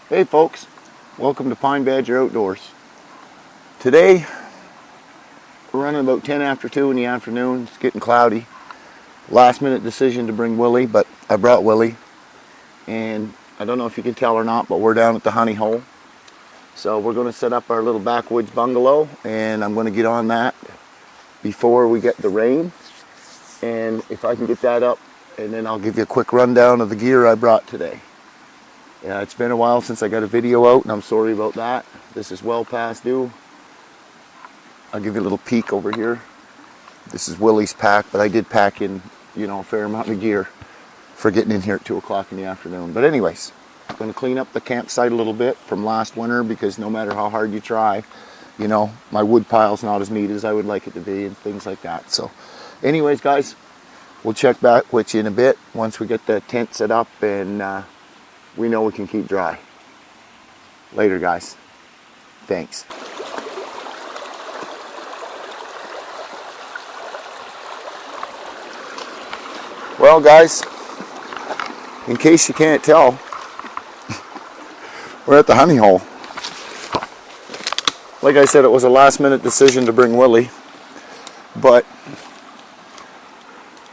Hey folks, welcome to Pine Badger Outdoors. Today we're running about 10 after 2 in the afternoon. It's getting cloudy. Last minute decision to bring Willie, but I brought Willie. And I don't know if you can tell or not, but we're down at the honey hole. So we're going to set up our little backwoods bungalow, and I'm going to get on that before we get the rain. And if I can get that up, and then I'll give you a quick rundown of the gear I brought today. Yeah, it's been a while since I got a video out, and I'm sorry about that. This is well past due. I'll give you a little peek over here. This is Willie's pack, but I did pack in, a fair amount of gear for getting in here at 2 o'clock in the afternoon. But anyways, I'm going to clean up the campsite a little bit from last winter, because no matter how hard you try, my wood pile's not as neat as I would like it to be and things like that. So anyways, guys, we'll check back with you in a bit once we get the tent set up and we know we can keep dry. Later, guys. Thanks. Well, guys, in case you can't tell, we're at the honey hole. Like I said, it was a last minute decision to bring Willie, but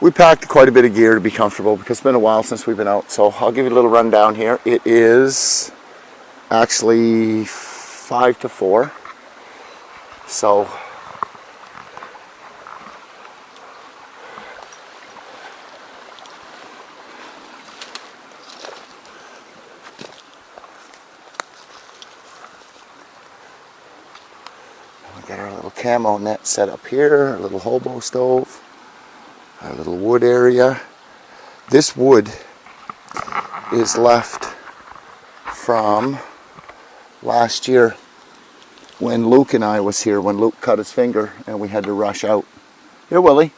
we packed quite a bit of gear to be comfortable because it's been a while since we've been out. So I'll give you a little rundown here. It is actually 5 to 4. So we got our little camo net set up here, our little hobo stove, our little wood area. This wood is left from last year when Luke and I was here, when Luke cut his finger and we had to rush out. Here, Willie.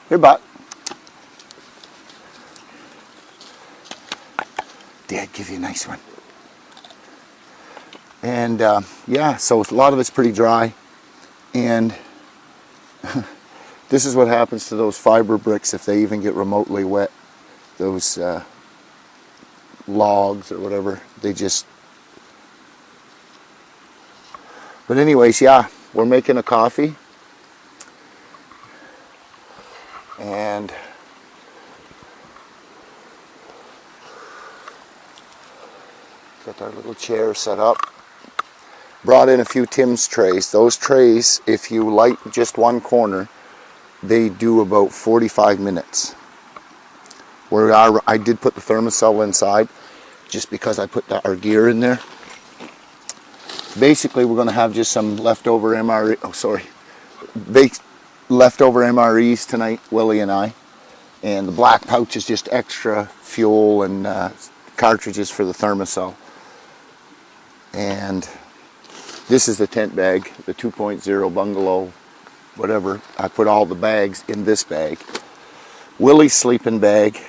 Here, Buck. Dad, give you a nice one. And yeah, so a lot of it's pretty dry. And this is what happens to those fiber bricks if they even get remotely wet. Those logs or whatever, they just... But anyways, yeah, we're making a coffee. And got our little chair set up. Brought in a few Tim's trays. Those trays, if you light just one corner, they do about 45 minutes. I did put the thermocell inside just because I put our gear in there. Basically, we're going to have just some leftover leftover MREs tonight, Willie and I. And the black pouch is just extra fuel and cartridges for the thermocell. And this is the tent bag, the 2.0 bungalow, whatever. I put all the bags in this bag. Willie's sleeping bag.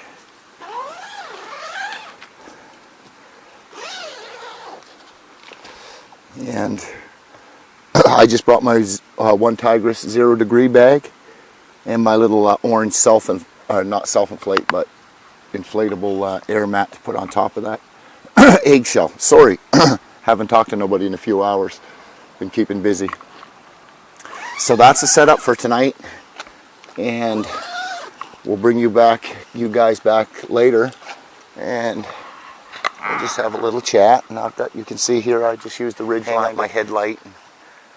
And I just brought my One Tigris 0 degree bag and my little orange not self-inflate, but inflatable air mat to put on top of that. Eggshell. Sorry, haven't talked to nobody in a few hours. Been keeping busy. So that's the setup for tonight, and we'll bring you guys back later, and we'll just have a little chat. Now that you can see here, I just used the Ridgeline on my headlight.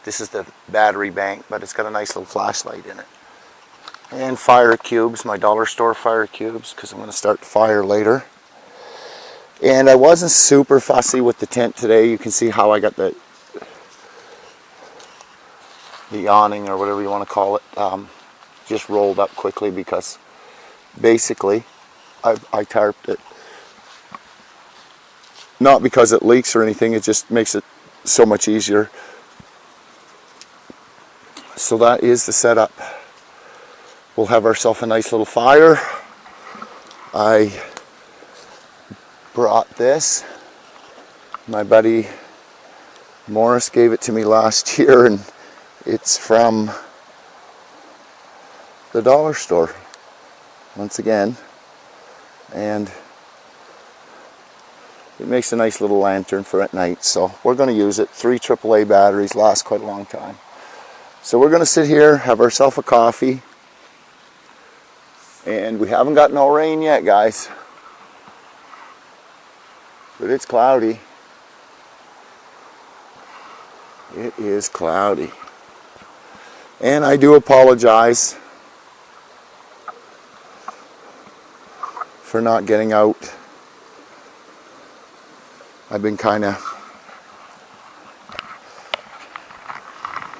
This is the battery bank, but it's got a nice little flashlight in it. And fire cubes, my dollar store fire cubes, because I'm going to start the fire later. And I wasn't super fussy with the tent today. You can see how I got the awning, or whatever you want to call it, just rolled up quickly, because basically I tarped it. Not because it leaks or anything, it just makes it so much easier. So that is the setup. We'll have ourselves a nice little fire. I brought this. My buddy Morris gave it to me last year, and it's from the dollar store, once again. And It makes a nice little lantern for at night, so we're going to use it. 3 AAA batteries, last quite a long time. So we're going to sit here, have ourselves a coffee, and we haven't got no rain yet, guys. But it's cloudy. It is cloudy. And I do apologize for not getting out. I've been kind of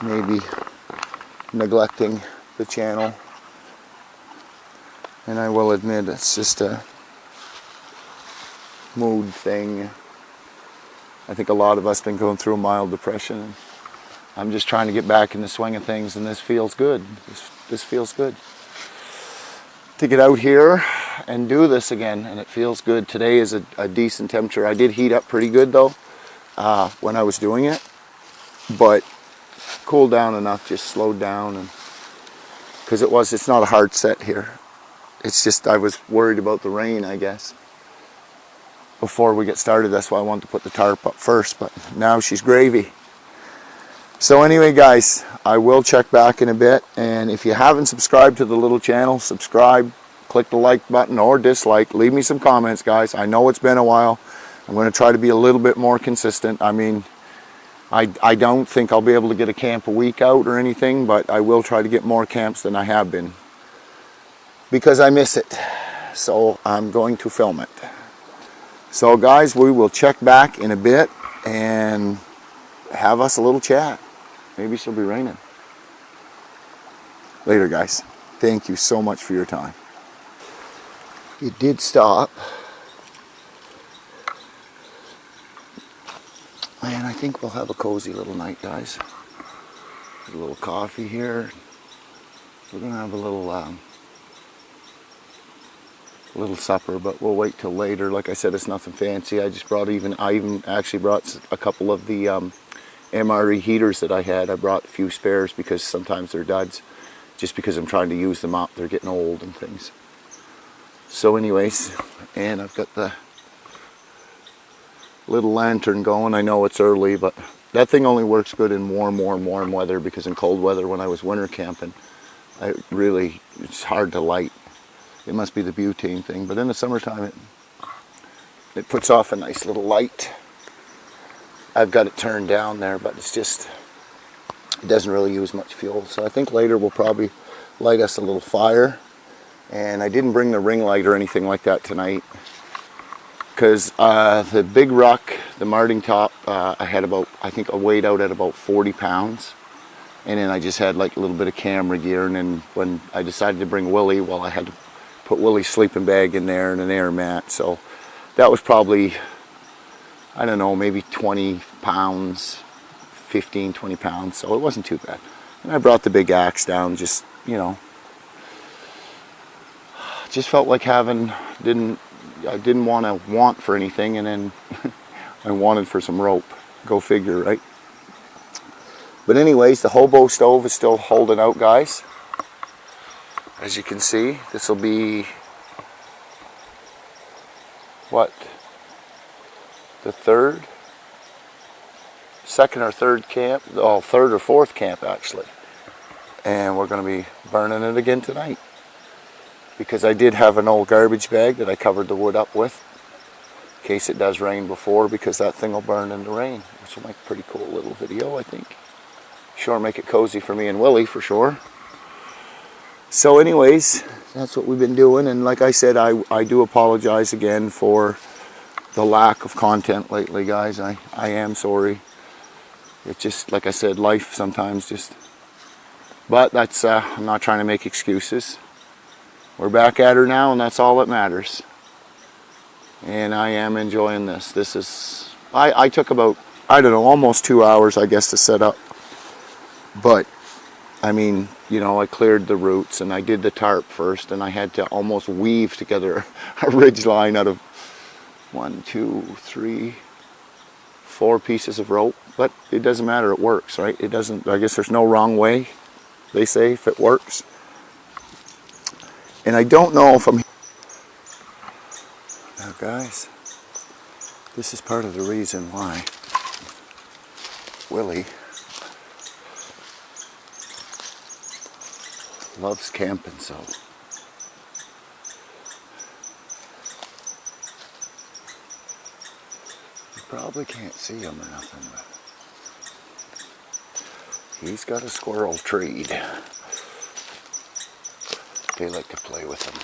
maybe neglecting the channel. And I will admit it's just a mood thing. I think a lot of us have been going through a mild depression. I'm just trying to get back in the swing of things, and this feels good. This feels good. To get out here and do this again, and it feels good. Today is a decent temperature. I did heat up pretty good though when I was doing it, but cooled down enough, just slowed down, and because it's not a hard set here. It's just I was worried about the rain, I guess. Before we get started, that's why I wanted to put the tarp up first, but now she's gravy. So anyway, guys, I will check back in a bit, and if you haven't subscribed to the little channel, subscribe, click the like button or dislike, leave me some comments, guys. I know it's been a while. I'm going to try to be a little bit more consistent. I mean, I don't think I'll be able to get a camp a week out or anything, but I will try to get more camps than I have been, because I miss it. So I'm going to film it. So guys, we will check back in a bit and have us a little chat. Maybe she'll be raining. Later, guys. Thank you so much for your time. It did stop. And I think we'll have a cozy little night, guys. There's a little coffee here. We're going to have a little supper, but we'll wait till later. Like I said, it's nothing fancy. I even actually brought a couple of the MRE heaters that I had. I brought a few spares because sometimes they're duds, just because I'm trying to use them up. They're getting old and things. So anyways, and I've got the little lantern going. I know it's early, but that thing only works good in warm weather, because in cold weather when I was winter camping, it's hard to light. It must be the butane thing, but in the summertime it puts off a nice little light. I've got it turned down there, but it doesn't really use much fuel. So I think later we'll probably light us a little fire. And I didn't bring the ring light or anything like that tonight, because the big ruck, the Marting top, I think I weighed out at about 40 pounds. And then I just had like a little bit of camera gear. And then when I decided to bring Willie, well, I had to put Willie's sleeping bag in there and an air mat. So that was probably, I don't know, maybe 20 pounds, 15, 20 pounds. So it wasn't too bad. And I brought the big axe down, just, you know, just felt like I didn't want for anything, and then I wanted for some rope. Go figure, right? But anyways, the hobo stove is still holding out, guys. As you can see, this will be, what, the second or third camp, third or fourth camp actually. And we're going to be burning it again tonight, because I did have an old garbage bag that I covered the wood up with, in case it does rain before, because that thing will burn in the rain, which will make a pretty cool little video, I think. Sure, make it cozy for me and Willie, for sure. So anyways, that's what we've been doing, and like I said, I do apologize again for the lack of content lately, guys. I am sorry. It's just, like I said, life sometimes just... But that's, I'm not trying to make excuses. We're back at her now, and that's all that matters. And I am enjoying this. This is... I took about, I don't know, almost 2 hours, I guess, to set up. But, I mean, you know, I cleared the roots, and I did the tarp first, and I had to almost weave together a ridge line out of 1, 2, 3, 4 pieces of rope. But it doesn't matter, it works, right? It doesn't, I guess there's no wrong way, they say, if it works. And I don't know if I'm... Now guys, This is part of the reason why Willie loves camping so. You probably can't see him or nothing, but he's got a squirrel treed. They like to play with him.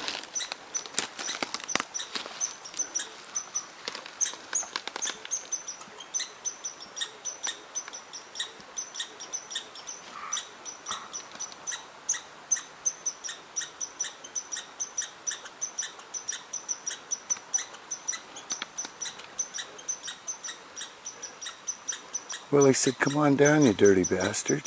Willie said, "Come on down, you dirty bastard."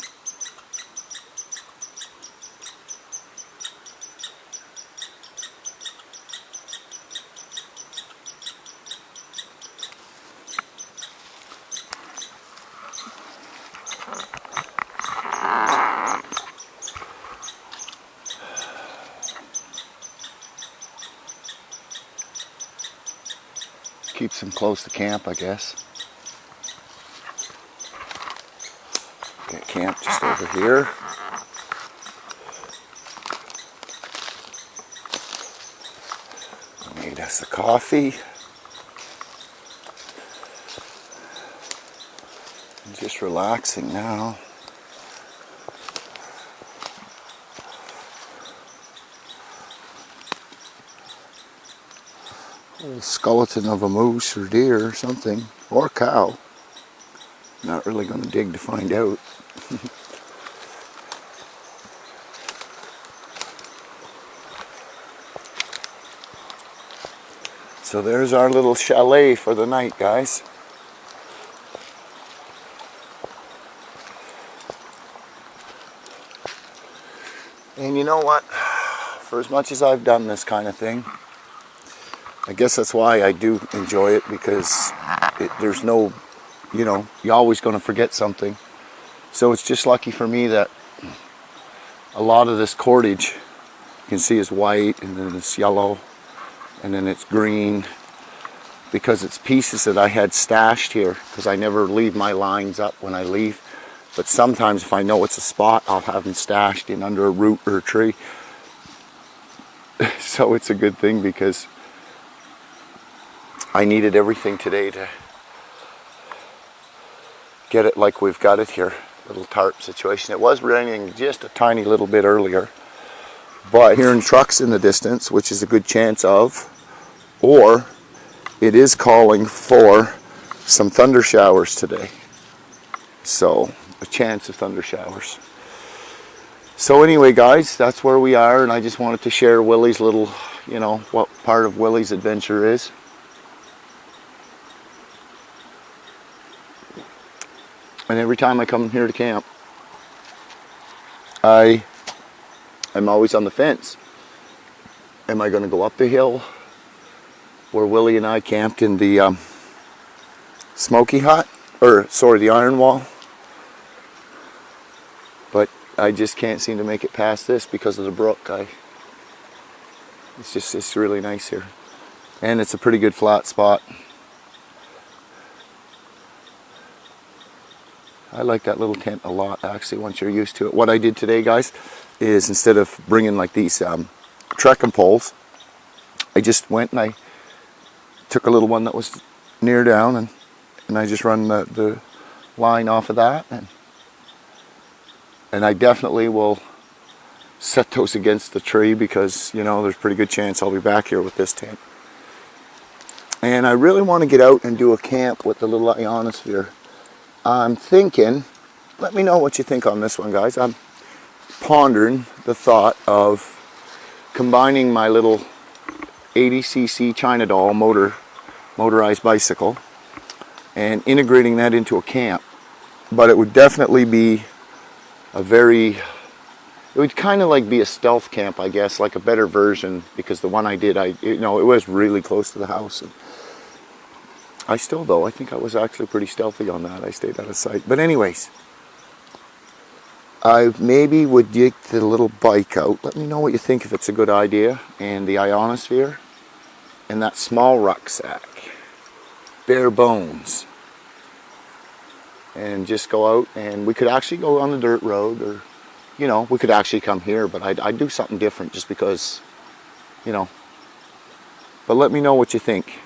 Keeps him close to camp, I guess. Got camp just over here. Made us a coffee. I'm just relaxing now. Little skeleton of a moose or deer or something, or cow. Not really going to dig to find out. So there's our little chalet for the night, guys. And you know what? For as much as I've done this kind of thing, I guess that's why I do enjoy it, because there's no, you're always going to forget something. So it's just lucky for me that a lot of this cordage, you can see, is white, and then it's yellow, and then it's green, because it's pieces that I had stashed here, because I never leave my lines up when I leave. But sometimes if I know it's a spot, I'll have them stashed in under a root or a tree. So it's a good thing, because I needed everything today to get it like we've got it here. Little tarp situation. It was raining just a tiny little bit earlier, but hearing trucks in the distance, which is a good chance of, or it is calling for some thunder showers today. So a chance of thunder showers. So anyway, guys, that's where we are, and I just wanted to share Willie's little, what part of Willie's adventure is. And every time I come here to camp, I'm always on the fence. Am I going to go up the hill where Willie and I camped in the smoky hut, the iron wall? But I just can't seem to make it past this because of the brook. It's really nice here, and it's a pretty good flat spot. I like that little tent a lot, actually, once you're used to it. What I did today, guys, is instead of bringing like these trekking poles, I just went and I took a little one that was near down, and I just run the line off of that, and I definitely will set those against the tree, because there's a pretty good chance I'll be back here with this tent. And I really want to get out and do a camp with the little ionosphere. I'm thinking, let me know what you think on this one, guys. I'm pondering the thought of combining my little 80cc China doll motorized bicycle and integrating that into a camp. But it would definitely be it would kind of like be a stealth camp, I guess, like a better version, because the one I did, it was really close to the house. And I think I was actually pretty stealthy on that. I stayed out of sight. But anyways, I maybe would get the little bike out. Let me know what you think, if it's a good idea. And the ionosphere and that small rucksack. bare bones. And just go out, and we could actually go on the dirt road, or, you know, we could actually come here, but I'd do something different just because, you know. But let me know what you think.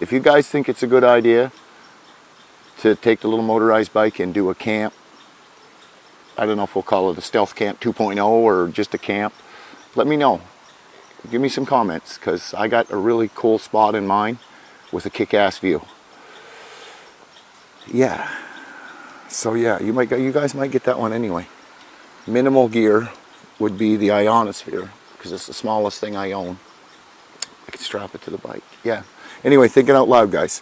If you guys think it's a good idea to take the little motorized bike and do a camp, I don't know if we'll call it a stealth camp 2.0 or just a camp, let me know. Give me some comments, because I got a really cool spot in mind with a kick-ass view. Yeah. So yeah, you guys might get that one anyway. Minimal gear would be the ionosphere, because it's the smallest thing I own. I can strap it to the bike. Yeah. Anyway, thinking out loud, guys,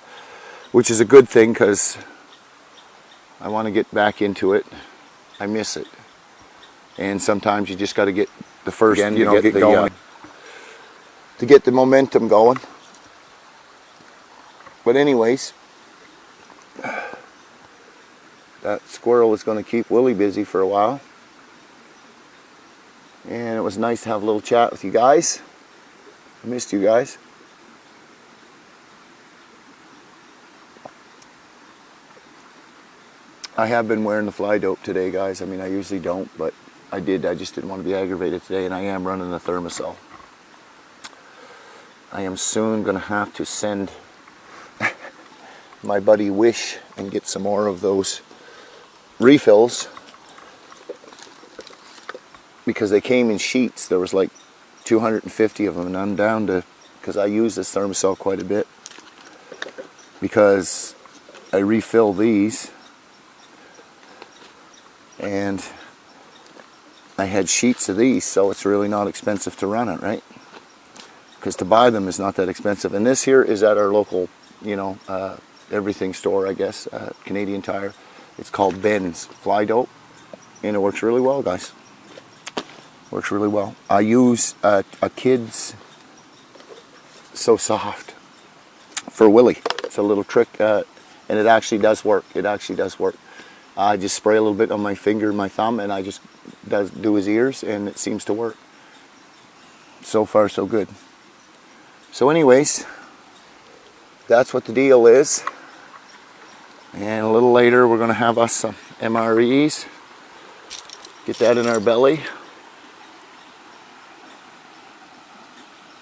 which is a good thing, because I want to get back into it. I miss it. And sometimes you just got to get the first, get going. To get the momentum going. But anyways, that squirrel is going to keep Willie busy for a while. And it was nice to have a little chat with you guys. I missed you guys. I have been wearing the fly dope today, guys. I mean, I usually don't, but I did. I just didn't want to be aggravated today, and I am running the thermosol. I am soon going to have to send my buddy Wish and get some more of those refills, because they came in sheets. There was like 250 of them, and I'm down to, because I use this thermosol quite a bit, because I refill these, and I had sheets of these, so it's really not expensive to run it, right? Because to buy them is not that expensive. And this here is at our local, you know, everything store, I guess, Canadian Tire. It's called Ben's Fly Dope, and it works really well, guys. Works really well. I use a kid's So Soft for Willie. It's a little trick, and it actually does work. It actually does work. I just spray a little bit on my finger and my thumb, and I just do his ears, and it seems to work. So far, so good. So anyways, that's what the deal is. And a little later, we're going to have us some MREs. Get that in our belly.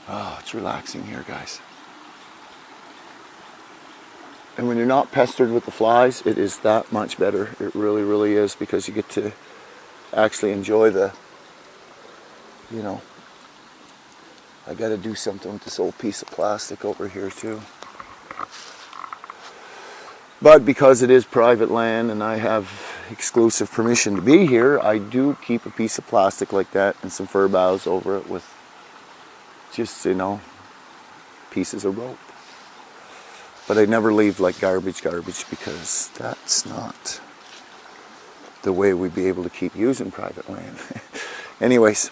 Oh, it's relaxing here, guys. And when you're not pestered with the flies, it is that much better. It really, really is, because you get to actually enjoy the, you know, I got to do something with this old piece of plastic over here too. But because it is private land and I have exclusive permission to be here, I do keep a piece of plastic like that and some fir boughs over it with just, you know, pieces of rope. But I never leave like garbage, because that's not the way we'd be able to keep using private land. Anyways,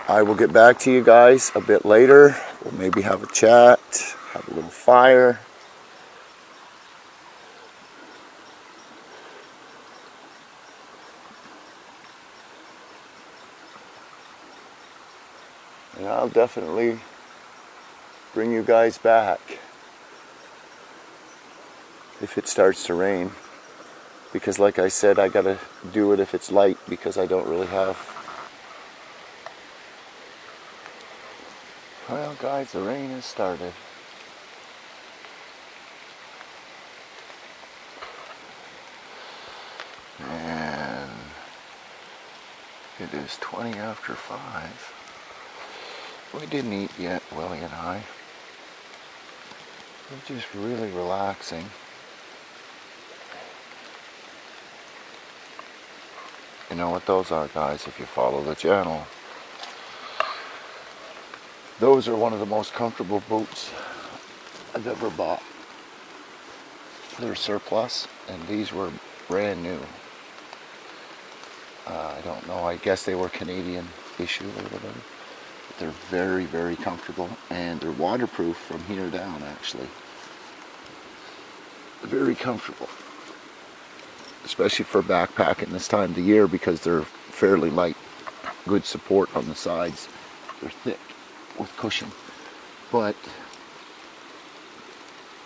I will get back to you guys a bit later. We'll maybe have a chat, have a little fire. And I'll definitely bring you guys back if it starts to rain, because like I said, I gotta do it if it's light, because I don't really have. Well, guys, the rain has started. And it is 20 after 5. We didn't eat yet, Willie and I. We're just really relaxing. You know what those are, guys, if you follow the channel. Those are one of the most comfortable boots I've ever bought. They're surplus, and these were brand new. I don't know, I guess they were Canadian issue or whatever. But they're very, very comfortable, and they're waterproof from here down, actually. Very comfortable. Especially for backpacking this time of the year, because they're fairly light. Good support on the sides. They're thick with cushion. But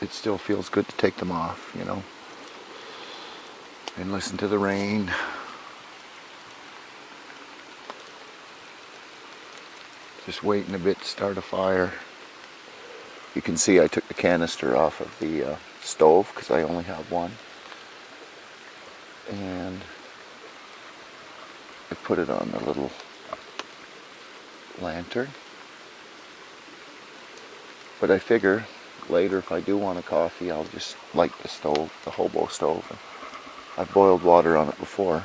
it still feels good to take them off, you know, and listen to the rain. Just waiting a bit to start a fire. You can see I took the canister off of the stove because I only have one. And I put it on the little lantern. But I figure later if I do want a coffee, I'll just light the stove, the hobo stove. I've boiled water on it before.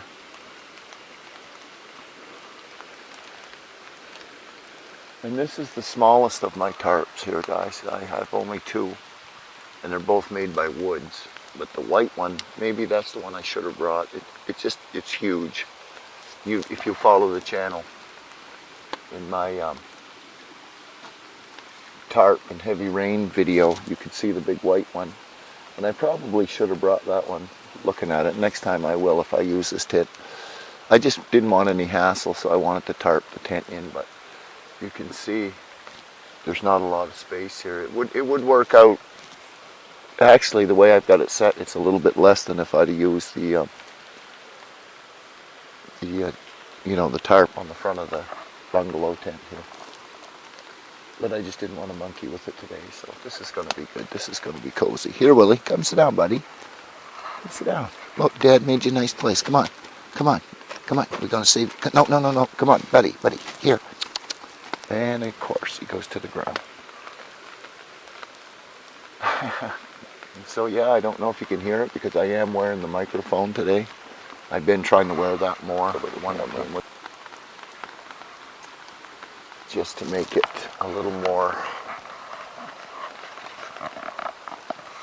And this is the smallest of my tarps here, guys. I have only two, and they're both made by Woods. But the white one, maybe that's the one I should have brought. It's huge. If you follow the channel in my tarp and heavy rain video, you can see the big white one. And I probably should have brought that one. Looking at it, next time I will if I use this tent. I just didn't want any hassle, so I wanted to tarp the tent in, but you can see there's not a lot of space here. It would work out. Actually, the way I've got it set, it's a little bit less than if I'd used the tarp on the front of the bungalow tent here. But I just didn't want to monkey with it today, so this is going to be good. This is going to be cozy. Here, Willie, come sit down, buddy. Come sit down. Look, Dad made you a nice place. Come on. Come on. Come on. We're going to save... No. Come on, buddy. Here. And, of course, he goes to the ground. So, yeah, I don't know if you can hear it because I am wearing the microphone today. I've been trying to wear that more, but the one that came with... just to make it a little more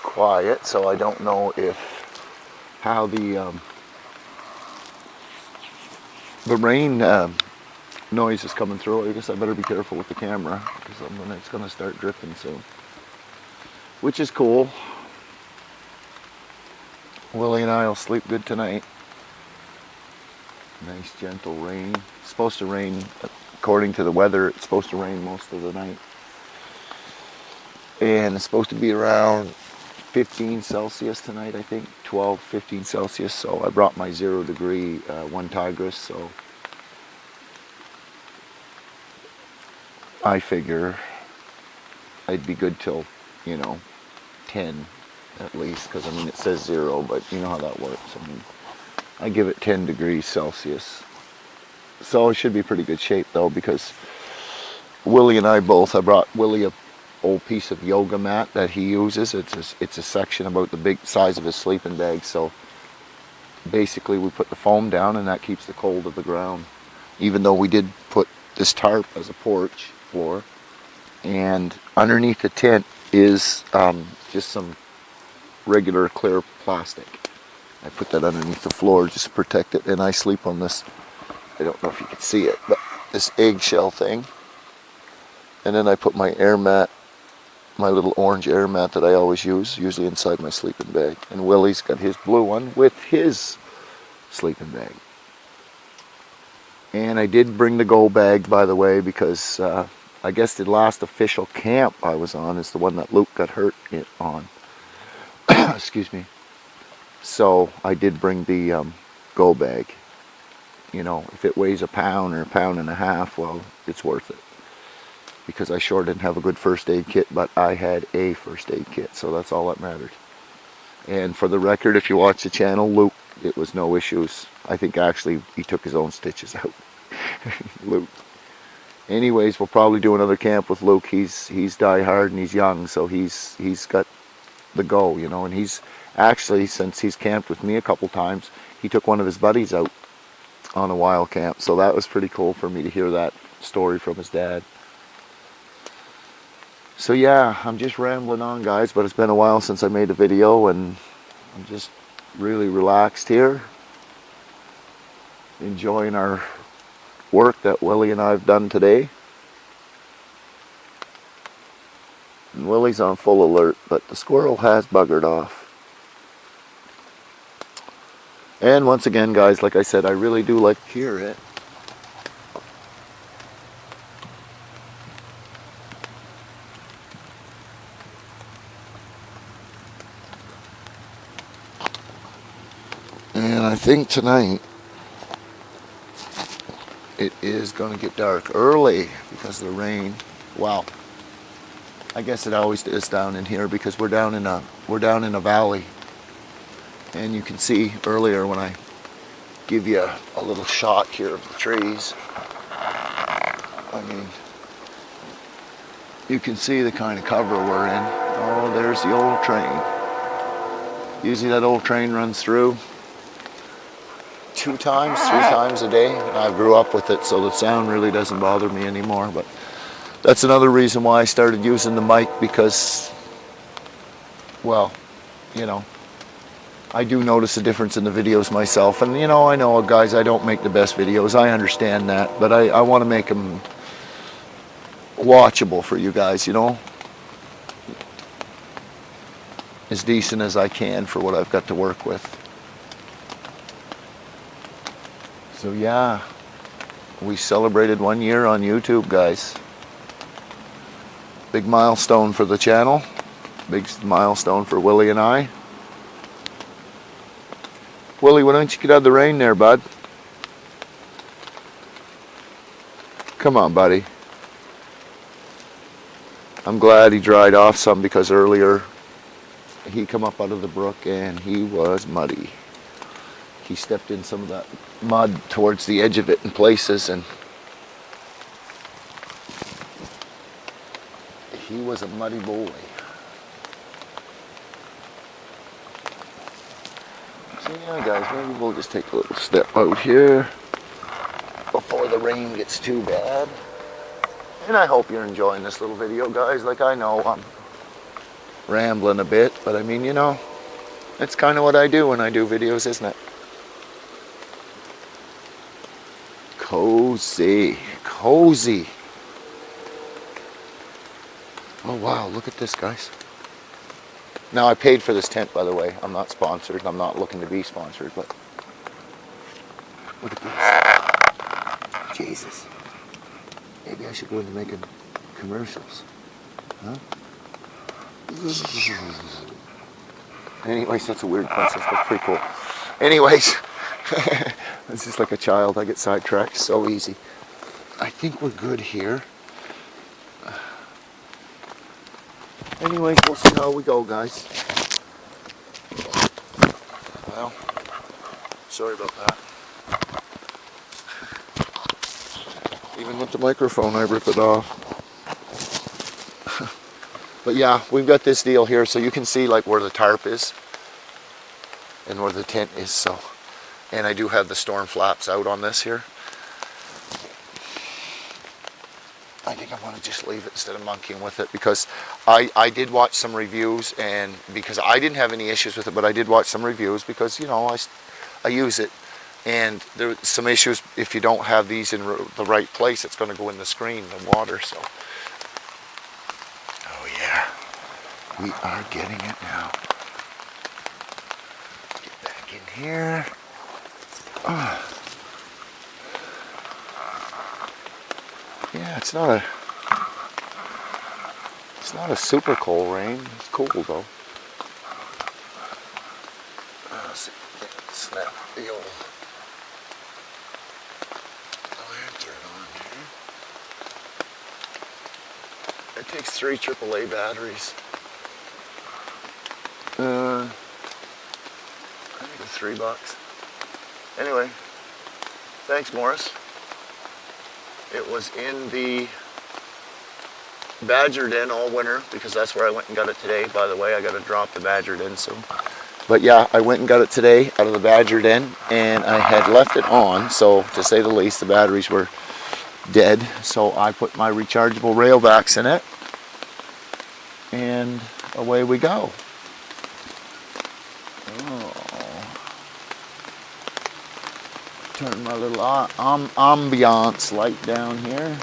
quiet, so I don't know how the rain noise is coming through. I guess I better be careful with the camera because it's going to start dripping soon, which is cool. Willie and I will sleep good tonight. Nice gentle rain. It's supposed to rain, according to the weather, it's supposed to rain most of the night. And it's supposed to be around 15 Celsius tonight, I think. 12, 15 Celsius. So I brought my 0 degree one Tigris. So I figure I'd be good till, 10 at least. Because, it says 0, but you know how that works. I give it 10 degrees Celsius. So it should be pretty good shape though, because Willie and I I brought Willie a old piece of yoga mat that he uses. It's a section about the big size of his sleeping bag. So basically we put the foam down and that keeps the cold of the ground. Even though we did put this tarp as a porch floor, and underneath the tent is just some regular clear plastic. I put that underneath the floor just to protect it, and I sleep on this. I don't know if you can see it, but this eggshell thing. And then I put my air mat, my little orange air mat that I always use, usually inside my sleeping bag. And Willie's got his blue one with his sleeping bag. And I did bring the go bag, by the way, because I guess the last official camp I was on is the one that Luke got hurt on. Excuse me. So I did bring the go bag. If it weighs a pound or a pound and a half, well, it's worth it. Because I sure didn't have a good first aid kit, but I had a first aid kit, so that's all that mattered. And for the record, if you watch the channel, Luke, it was no issues. I think actually he took his own stitches out. Luke. Anyways, we'll probably do another camp with Luke. He's die hard and he's young, so he's got the go, and he's actually, since he's camped with me a couple times, he took one of his buddies out on a wild camp, so that was pretty cool for me to hear that story from his dad. So yeah, I'm just rambling on, guys, but it's been a while since I made a video, and I'm just really relaxed here, enjoying our work that Willie and I have done today. And Willie's on full alert, but the squirrel has buggered off. And once again, guys, like I said, I really do like to hear it. I think tonight it is going to get dark early because of the rain. Wow. I guess it always is down in here because we're down in a valley. And you can see earlier when I give you a little shot here of the trees, I mean, you can see the kind of cover we're in. Oh, there's the old train. Usually that old train runs through 2 times, 3 times a day. I grew up with it, so the sound really doesn't bother me anymore. But that's another reason why I started using the mic, because, well, you know, I do notice a difference in the videos myself. And, you know, guys, I don't make the best videos. I understand that. But I want to make them watchable for you guys, you know. As decent as I can for what I've got to work with. So yeah, we celebrated 1 year on YouTube, guys. Big milestone for the channel. Big milestone for Willie and I. Willie, why don't you get out of the rain there, bud? Come on, buddy. I'm glad he dried off some, because earlier he come up out of the brook and he was muddy. He stepped in some of that mud towards the edge of it in places, and he was a muddy boy. So yeah, guys, maybe we'll just take a little step out here before the rain gets too bad. And I hope you're enjoying this little video, guys. Like, I know I'm rambling a bit, but I mean, you know, it's kind of what I do when I do videos, isn't it? Cozy. Cozy. Oh wow, look at this, guys. Now, I paid for this tent, by the way. I'm not sponsored. I'm not looking to be sponsored, but look at this. Jesus. Maybe I should go into making commercials. Huh? Anyways, that's a weird process, but pretty cool. Anyways, it's just like a child. I get sidetracked so easy. I think we're good here. Anyways, we'll see how we go, guys. Well, sorry about that. Even with the microphone, I rip it off. But yeah, we've got this deal here, so you can see like where the tarp is and where the tent is. So, and I do have the storm flaps out on this here. I think I'm going to just leave it instead of monkeying with it, because I did watch some reviews, and because I didn't have any issues with it, but I did watch some reviews because, you know, I use it. And there's some issues if you don't have these in the right place. It's going to go in the screen, the water. So, oh yeah, we are getting it now. Get back in here. Yeah, it's not a super cold rain. It's cool though. Let's see if we can snap the old lantern on here. It takes 3 AAA batteries. I think it's $3. Anyway, thanks, Morris. It was in the badger den all winter, because that's where I went and got it today. By the way, I got to drop the badger den soon. But yeah, I went and got it today out of the badger den, and I had left it on, so to say the least, the batteries were dead. So I put my rechargeable railbacks in it, and away we go. Turn my little ambiance light down here.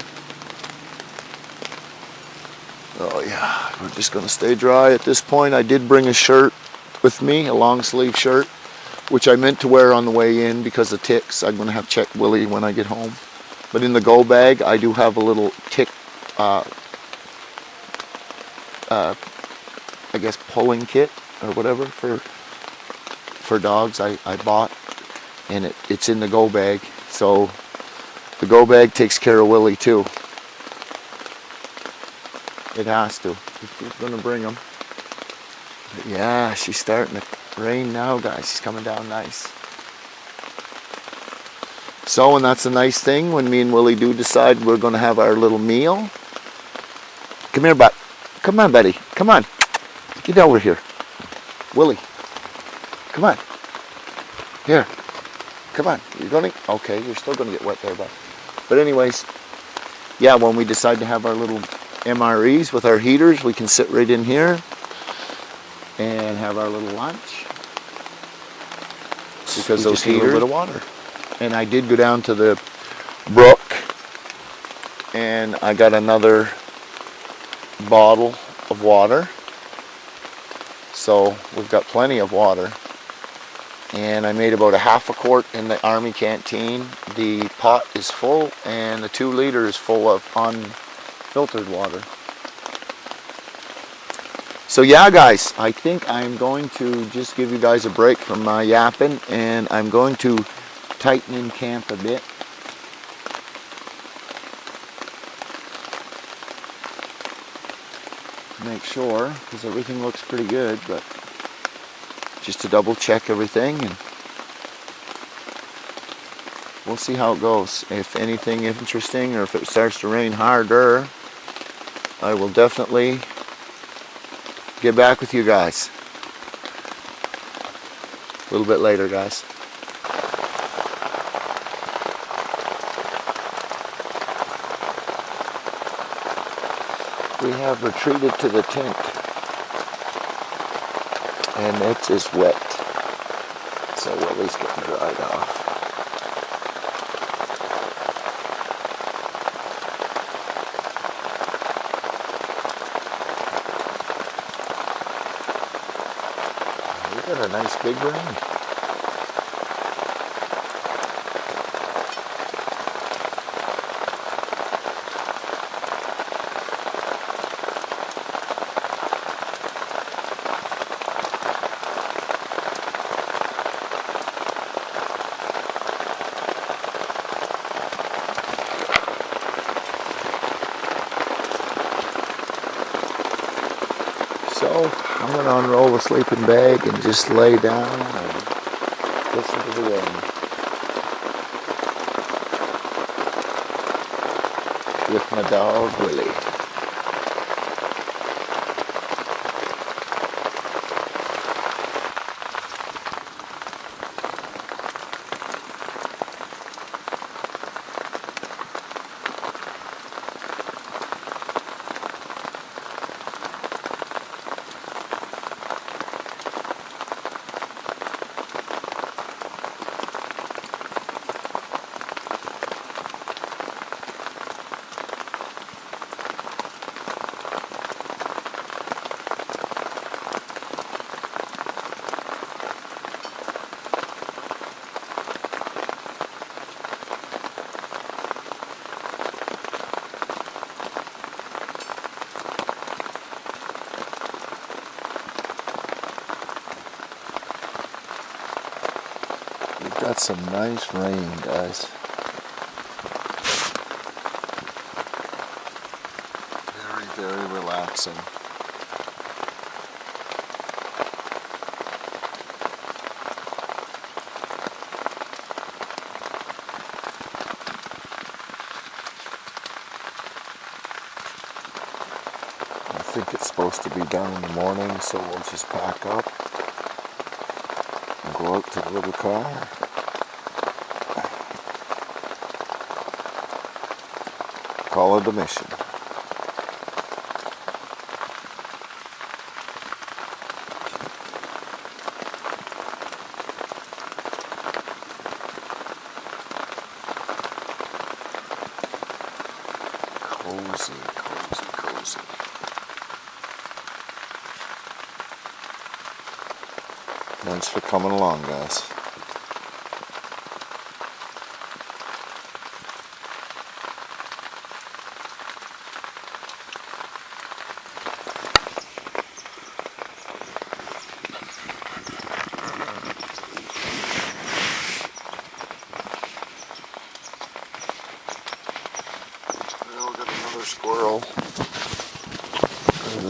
Oh yeah, we're just gonna stay dry at this point. I did bring a shirt with me, a long sleeve shirt, which I meant to wear on the way in because of ticks. I'm gonna have to check Willie when I get home. But in the go bag, I do have a little tick, I guess pulling kit or whatever for dogs. I bought and it's in the go bag. So the go bag takes care of Willie too. It has to. She's going to bring him. But yeah, she's starting to rain now, guys. She's coming down nice. So, and that's a nice thing when me and Willie do decide we're going to have our little meal. Come here, bud. Come on, buddy. Come on. Get over here. Willie. Come on. Here. Come on. You're going to... Okay, you're still going to get wet there, bud. But anyways, yeah, when we decide to have our little MREs with our heaters, we can sit right in here and have our little lunch. Because those heaters... a little bit of water. And I did go down to the brook and I got another bottle of water. So we've got plenty of water. And I made about a half a quart in the army canteen. The pot is full and the 2 liter is full of unfiltered water. So yeah, guys, I think I'm going to just give you guys a break from my yapping, and I'm going to tighten in camp a bit. Make sure, because everything looks pretty good, but just to double check everything, and we'll see how it goes. If anything interesting, or if it starts to rain harder, I will definitely get back with you guys a little bit later, guys. We have retreated to the tent, and it is wet, so Willie's getting dried off. We got a nice big rain. So I'm going to unroll the sleeping bag and just lay down and listen to the rain. With my dog, Willie. We've got some nice rain, guys. Very, very relaxing. I think it's supposed to be done in the morning, so we'll just pack up and go out to the little car. Call it a mission. Cozy, cozy, cozy. Thanks for coming along, guys.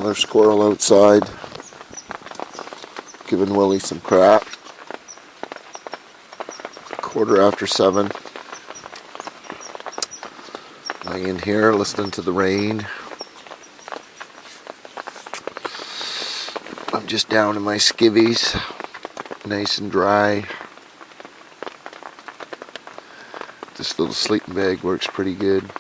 Another squirrel outside, giving Willie some crap. 7:15. Laying here, listening to the rain. I'm just down in my skivvies, nice and dry. This little sleeping bag works pretty good.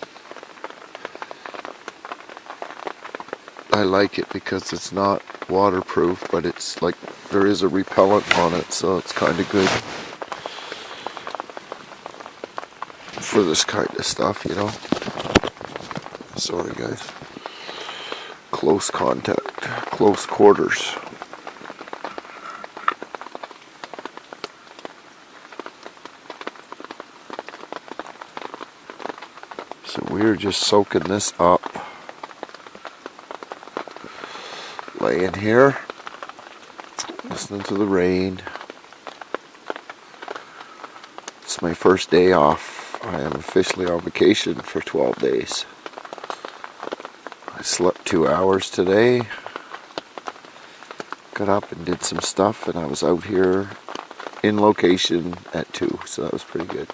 I like it because it's not waterproof, but it's like there is a repellent on it, so it's kind of good for this kind of stuff, you know. Sorry guys. Close contact, close quarters. So we're just soaking this up. Laying here, listening to the rain. It's my first day off. I am officially on vacation for 12 days. I slept 2 hours today. Got up and did some stuff, and I was out here in location at 2, so that was pretty good.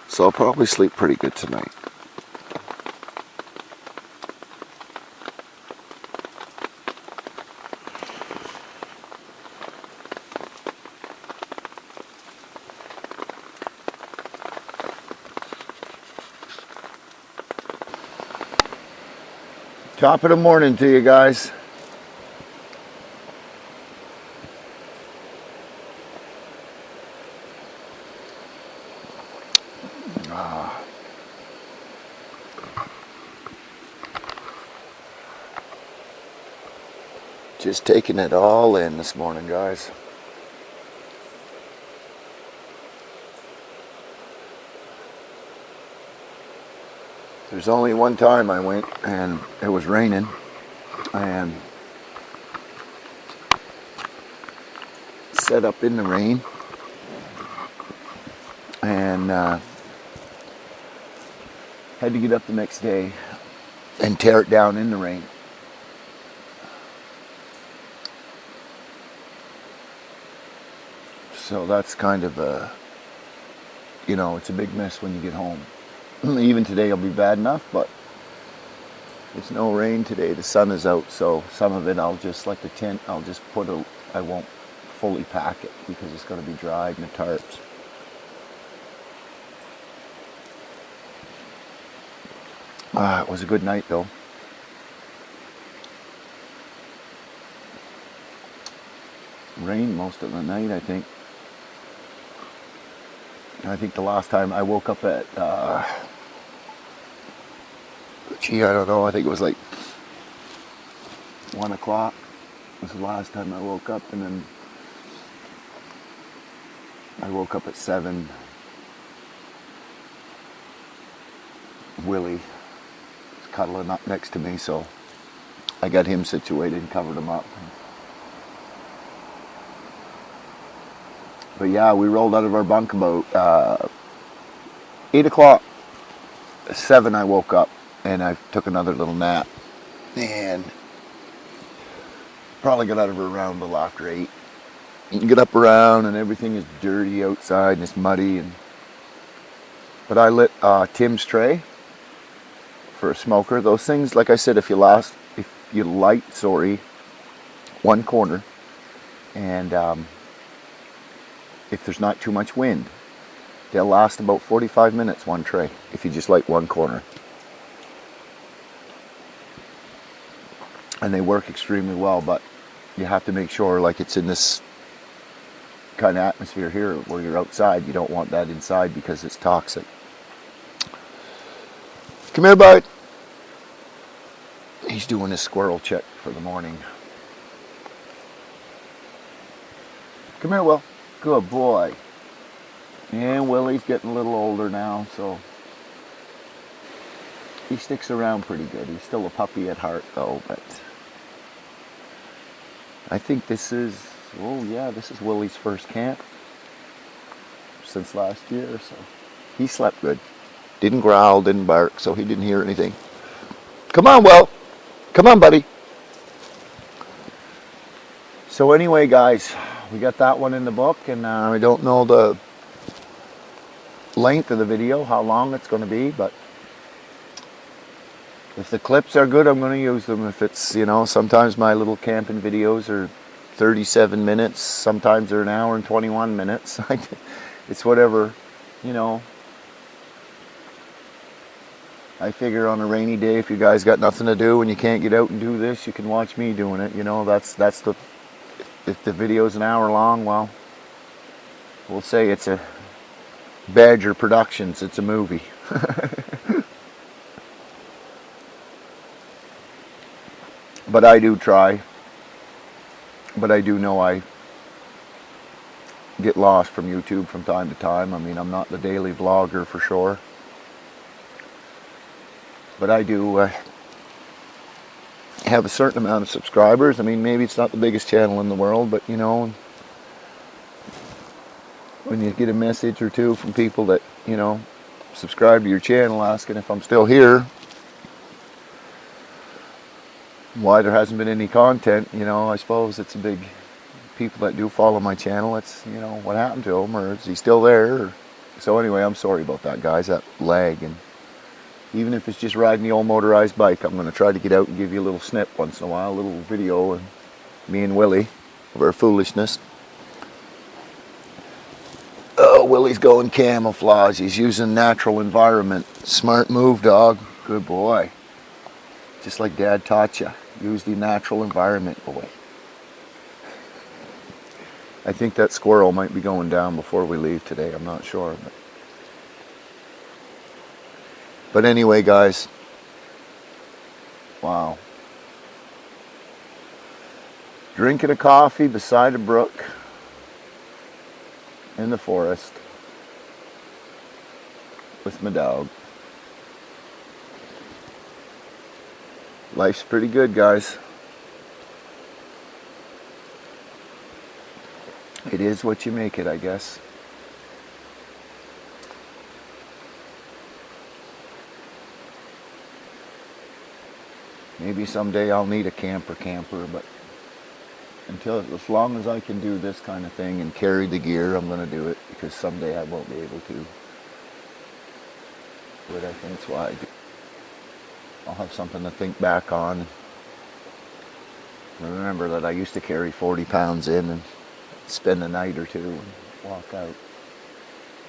So I'll probably sleep pretty good tonight. Top of the morning to you guys. Just taking it all in this morning, guys. There's only one time I went and it was raining and set up in the rain and had to get up the next day and tear it down in the rain. So that's kind of a, you know, it's a big mess when you get home. Even today will be bad enough, but it's no rain today. The sun is out, so some of it I'll just, like the tent, I'll just put I won't fully pack it because it's going to be dry in the tarps. It was a good night though. Rained most of the night, I think. I think the last time I woke up at, I don't know, I think it was like 1 o'clock was the last time I woke up, and then I woke up at 7. Willie was cuddling up next to me, so I got him situated and covered him up. But yeah, we rolled out of our bunk about 8 o'clock. 7 I woke up and I took another little nap. And probably got out of her around a little after 8. You can get up around and everything is dirty outside and it's muddy. But I lit Tim's tray for a smoker. Those things, like I said, if you light one corner and if there's not too much wind, they'll last about 45 minutes, one tray, if you just light one corner. And they work extremely well, but you have to make sure, like, it's in this kind of atmosphere here where you're outside. You don't want that inside because it's toxic. Come here, bud. He's doing his squirrel check for the morning. Come here, Will. Good boy. And Willie's getting a little older now, so he sticks around pretty good. He's still a puppy at heart, though, but I think this is Willie's first camp since last year, so he slept good. Didn't growl, didn't bark, so he didn't hear anything. Come on, Will. Come on, buddy. So anyway, guys, we got that one in the book, and I don't know the length of the video, how long it's going to be, but if the clips are good, I'm going to use them. If it's, you know, sometimes my little camping videos are 37 minutes, sometimes they're an hour and 21 minutes. It's whatever, you know. I figure on a rainy day, if you guys got nothing to do and you can't get out and do this, you can watch me doing it. You know, that's the, if the video's an hour long, well, we'll say it's a Badger Productions, it's a movie. But I do try. But I do know I get lost from YouTube from time to time. I mean, I'm not the daily vlogger for sure. But I do have a certain amount of subscribers. I mean, maybe it's not the biggest channel in the world, but you know, when you get a message or two from people that, you know, subscribe to your channel asking if I'm still here, why there hasn't been any content, you know, I suppose it's a big, people that do follow my channel, it's, you know, what happened to him, or is he still there? So anyway, I'm sorry about that, guys, that lag. And even if it's just riding the old motorized bike, I'm going to try to get out and give you a little snip once in a while, a little video of me and Willie of our foolishness. Oh, Willie's going camouflage. He's using natural environment. Smart move, dog. Good boy. Just like Dad taught you. Use the natural environment, boy. I think that squirrel might be going down before we leave today. I'm not sure. But anyway, guys. Wow. Drinking a coffee beside a brook in the forest with my dog. Life's pretty good, guys. It is what you make it, I guess. Maybe someday I'll need a camper, but as long as I can do this kind of thing and carry the gear, I'm going to do it, because someday I won't be able to. But I think that's why I do. I'll have something to think back on. Remember that I used to carry 40 pounds in and spend a night or two and walk out.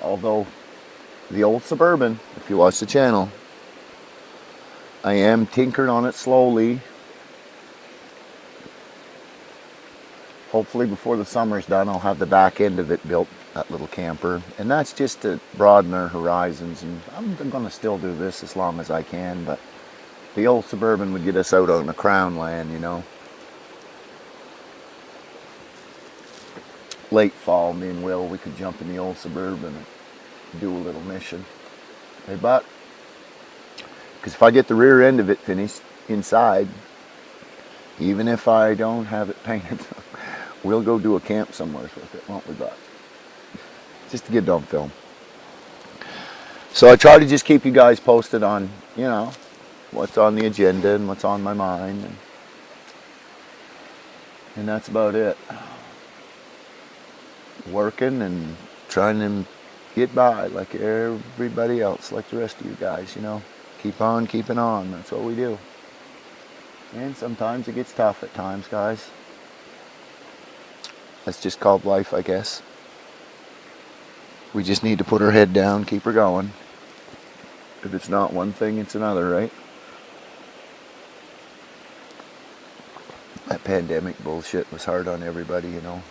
Although the old Suburban, if you watch the channel, I am tinkering on it slowly. Hopefully before the summer's done, I'll have the back end of it built, that little camper. And that's just to broaden our horizons. And I'm going to still do this as long as I can, but the old Suburban would get us out on the crown land, you know. Late fall, me and Will, we could jump in the old Suburban and do a little mission. Hey, Buck. Because if I get the rear end of it finished inside, even if I don't have it painted, we'll go do a camp somewhere with it, won't we, Buck? Just to get it on film. So I try to just keep you guys posted on, you know, what's on the agenda and what's on my mind. And that's about it. Working and trying to get by like everybody else, like the rest of you guys, you know. Keep on keeping on. That's what we do. And sometimes it gets tough at times, guys. That's just called life, I guess. We just need to put our head down, keep her going. If it's not one thing, it's another, right? That pandemic bullshit was hard on everybody, you know.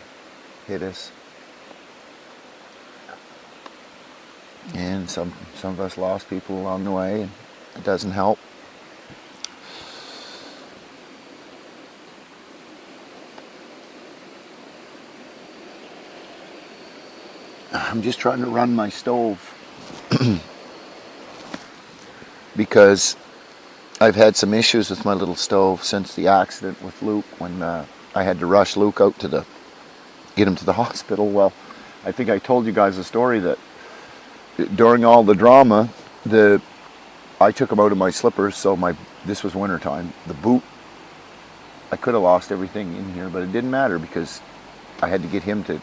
Hit us. And some of us lost people along the way, and it doesn't help. I'm just trying to run my stove because I've had some issues with my little stove since the accident with Luke, when I had to rush Luke out to get him to the hospital. Well, I think I told you guys a story that during all the drama, I took them out of my slippers, so this was winter time. The boot, I could have lost everything in here, but it didn't matter because I had to get him to,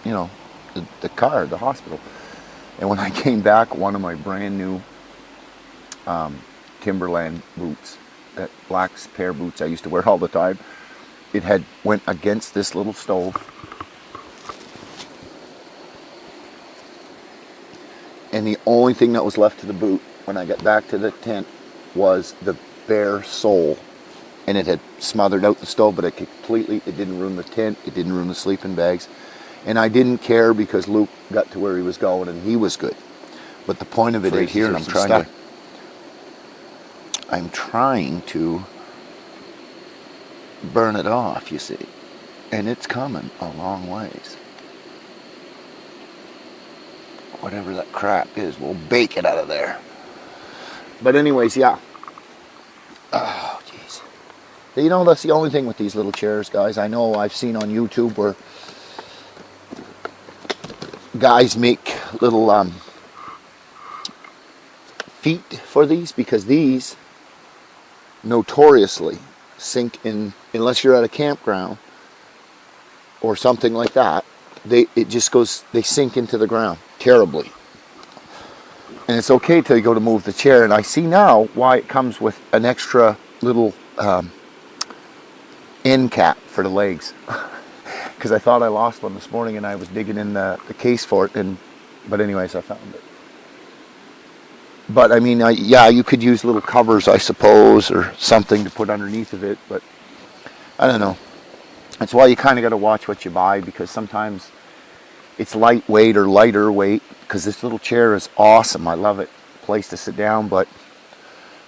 you know, the hospital. And when I came back, one of my brand new Timberland boots, that black pair of boots I used to wear all the time, it had went against this little stove. And the only thing that was left to the boot when I got back to the tent was the bare sole. And it had smothered out the stove, but it didn't ruin the tent, it didn't ruin the sleeping bags. And I didn't care because Luke got to where he was going and he was good. But the point of it is here, and I'm trying to burn it off, you see. And it's coming a long ways. Whatever that crap is, we'll bake it out of there. But anyways, yeah. Oh, jeez. You know, that's the only thing with these little chairs, guys. I know I've seen on YouTube where guys make little feet for these, because these notoriously sink in, unless you're at a campground or something like that. They sink into the ground terribly. And it's okay till you go to move the chair. And I see now why it comes with an extra little end cap for the legs. Because I thought I lost one this morning and I was digging in the case for it. But anyways, I found it. But I mean, yeah, you could use little covers, I suppose, or something to put underneath of it. But I don't know. That's why you kind of got to watch what you buy, because sometimes it's lightweight or lighter weight. Because this little chair is awesome. I love it. Place to sit down. But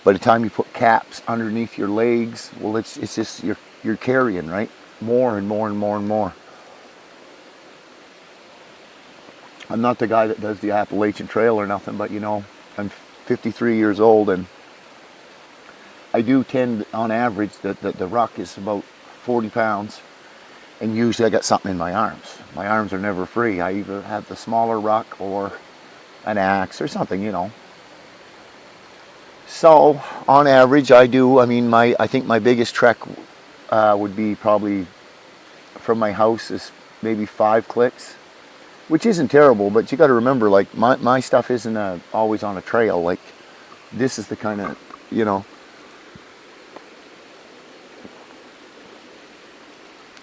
by the time you put caps underneath your legs, well, it's just you're carrying, right? More and more and more and more. I'm not the guy that does the Appalachian Trail or nothing, but you know, I'm 53 years old, and I do tend, on average, the ruck is about 40 pounds, and usually I got something in my arms. My arms are never free. I either have the smaller ruck or an axe or something, you know. So, on average, I mean, I think my biggest trek would be probably from my house is maybe 5 clicks, which isn't terrible, but you got to remember, like, my stuff isn't always on a trail. Like, this is the kind of, you know.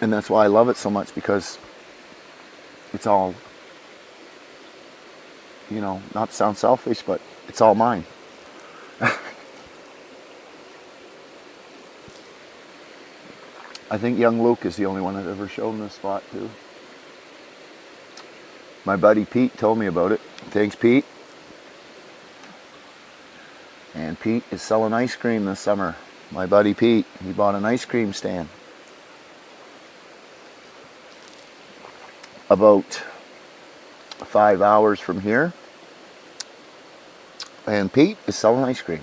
And that's why I love it so much, because it's all, you know, not to sound selfish, but it's all mine. I think young Luke is the only one I've ever shown this spot to. My buddy Pete told me about it. Thanks, Pete. And Pete is selling ice cream this summer. My buddy Pete, he bought an ice cream stand. About 5 hours from here. And Pete is selling ice cream.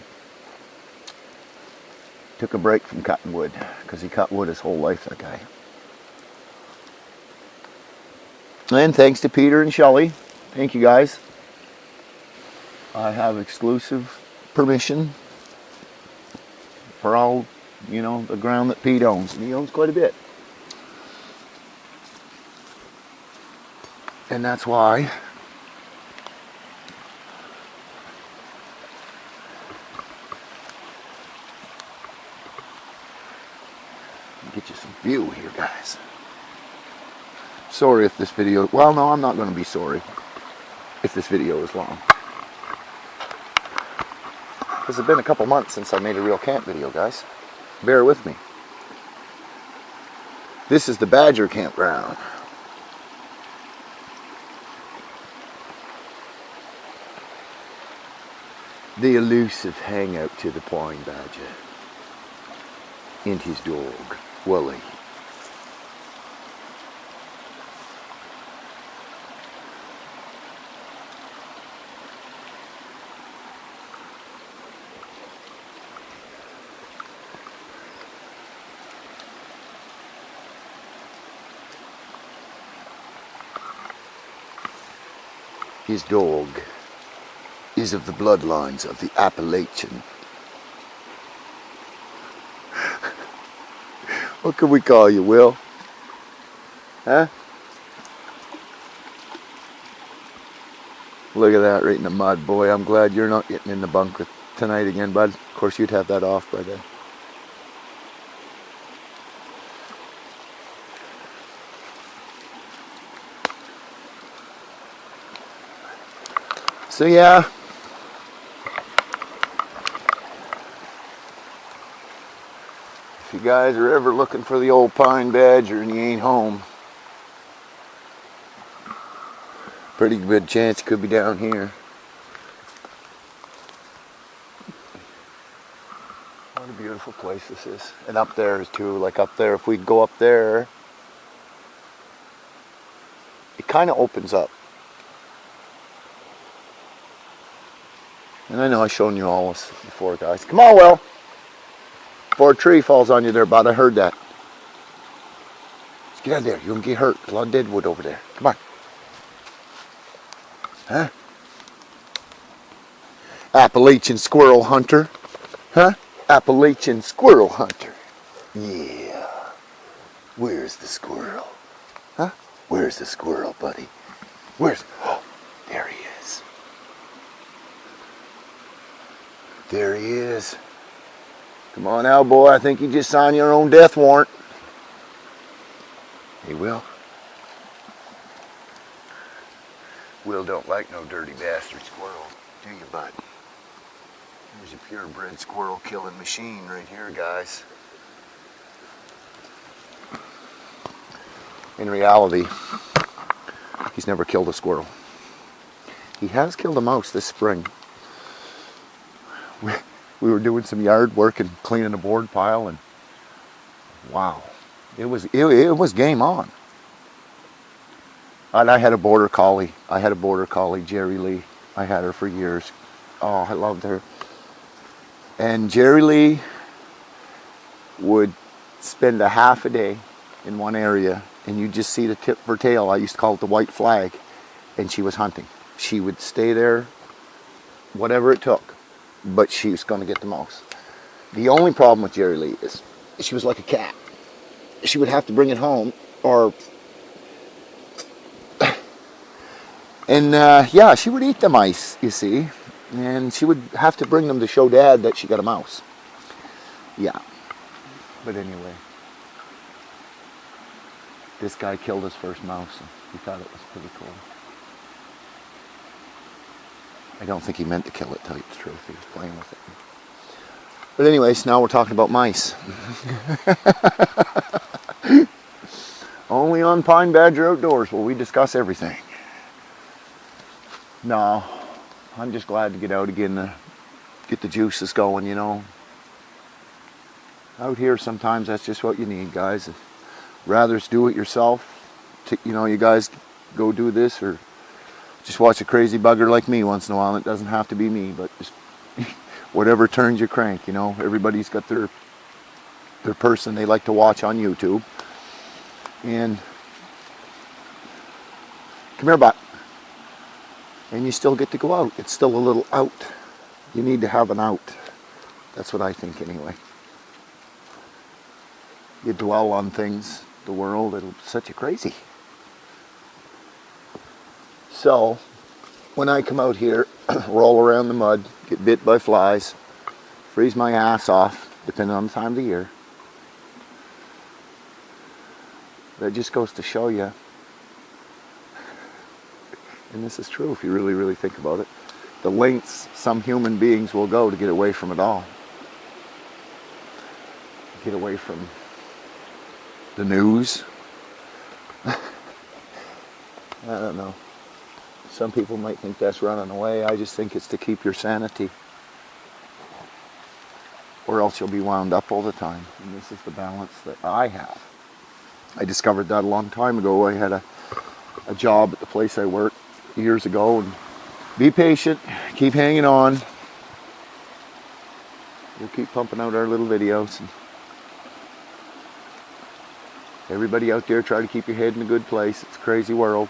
Took a break from cutting wood, because he cut wood his whole life, that guy. And thanks to Peter and Shelley. Thank you, guys. I have exclusive permission for all, you know, the ground that Pete owns. And he owns quite a bit. And that's why get you some view here, guys. Sorry if this video, well, no, I'm not going to be sorry if this video is long, because it's been a couple months since I made a real camp video, guys. Bear with me. This is the Badger campground. The elusive hangout to the Pine Badger and his dog, Willie. His dog is of the bloodlines of the Appalachian. What could we call you, Will? Huh? Look at that right in the mud, boy. I'm glad you're not getting in the bunk with tonight again, bud. Of course, you'd have that off by then. So yeah, if you guys are ever looking for the old pine badger and you ain't home, pretty good chance it could be down here. What a beautiful place this is. And up there is too, like up there, if we go up there, it kind of opens up. And I know I've shown you all this before, guys. Come on, Will. Before a tree falls on you there, bud. I heard that. Let's get out of there. You're going to get hurt. There's a lot of dead wood over there. Come on. Huh? Appalachian squirrel hunter. Huh? Appalachian squirrel hunter. Yeah. Where's the squirrel? Huh? Where's the squirrel, buddy? Where's... Oh, there he is. There he is. Come on out, boy. I think you just signed your own death warrant. Hey, Will. Will don't like no dirty bastard squirrel. Do you, bud? There's a purebred squirrel killing machine right here, guys. In reality, he's never killed a squirrel. He has killed a mouse this spring. We were doing some yard work and cleaning a board pile, and wow, it was game on. And I had a border collie. Jerry Lee. I had her for years. Oh, I loved her. And Jerry Lee would spend a half a day in one area, and you just see the tip of her tail. I used to call it the white flag, and she was hunting. She would stay there, whatever it took. But she was going to get the mouse. The only problem with Jerry Lee is she was like a cat. She would have to bring it home, or... And, yeah, she would eat the mice, you see. And she would have to bring them to show Dad that she got a mouse. Yeah. But anyway. This guy killed his first mouse, and he thought it was pretty cool. I don't think he meant to kill it, to tell you the truth. He was playing with it. But anyways, now we're talking about mice. Only on Pine Badger Outdoors will we discuss everything. No, I'm just glad to get out again to get the juices going, you know. Out here sometimes that's just what you need, guys. Rather it's do it yourself. You know, you guys go do this, or just watch a crazy bugger like me once in a while. It doesn't have to be me, but just whatever turns your crank, you know. Everybody's got their person they like to watch on YouTube. And come here, bud. And you still get to go out. It's still a little out. You need to have an out. That's what I think anyway. You dwell on things, the world, it'll set you crazy. So, when I come out here, roll around the mud, get bit by flies, freeze my ass off, depending on the time of the year, that just goes to show you, and this is true if you really, really think about it, the lengths some human beings will go to get away from it all. Get away from the news. I don't know. Some people might think that's running away. I just think it's to keep your sanity. Or else you'll be wound up all the time. And this is the balance that I have. I discovered that a long time ago. I had a job at the place I worked years ago. And be patient. Keep hanging on. We'll keep pumping out our little videos. And everybody out there, try to keep your head in a good place. It's a crazy world.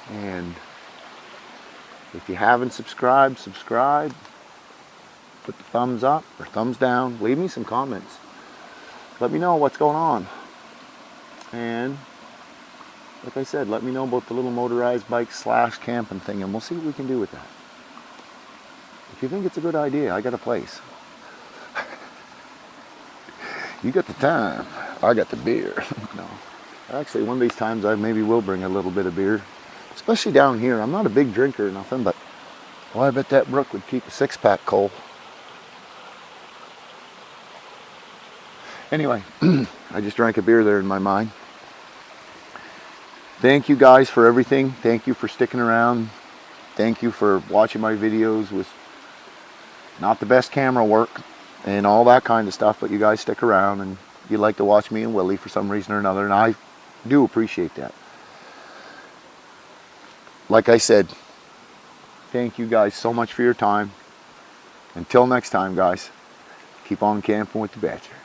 And If you haven't subscribed, subscribe. Put the thumbs up or thumbs down. Leave me some comments. Let me know what's going on. And like I said, let me know about the little motorized bike / camping thing, and we'll see what we can do with that. If you think it's a good idea, I got a place. You got the time, I got the beer. No, actually, one of these times I maybe will bring a little bit of beer, especially down here. I'm not a big drinker or nothing, but well, I bet that brook would keep a 6-pack cold. Anyway, I just drank a beer there in my mind. Thank you guys for everything. Thank you for sticking around. Thank you for watching my videos with not the best camera work and all that kind of stuff, but you guys stick around and you like to watch me and Willie for some reason or another, and I do appreciate that. Like I said, thank you guys so much for your time. Until next time, guys, keep on camping with the Badger.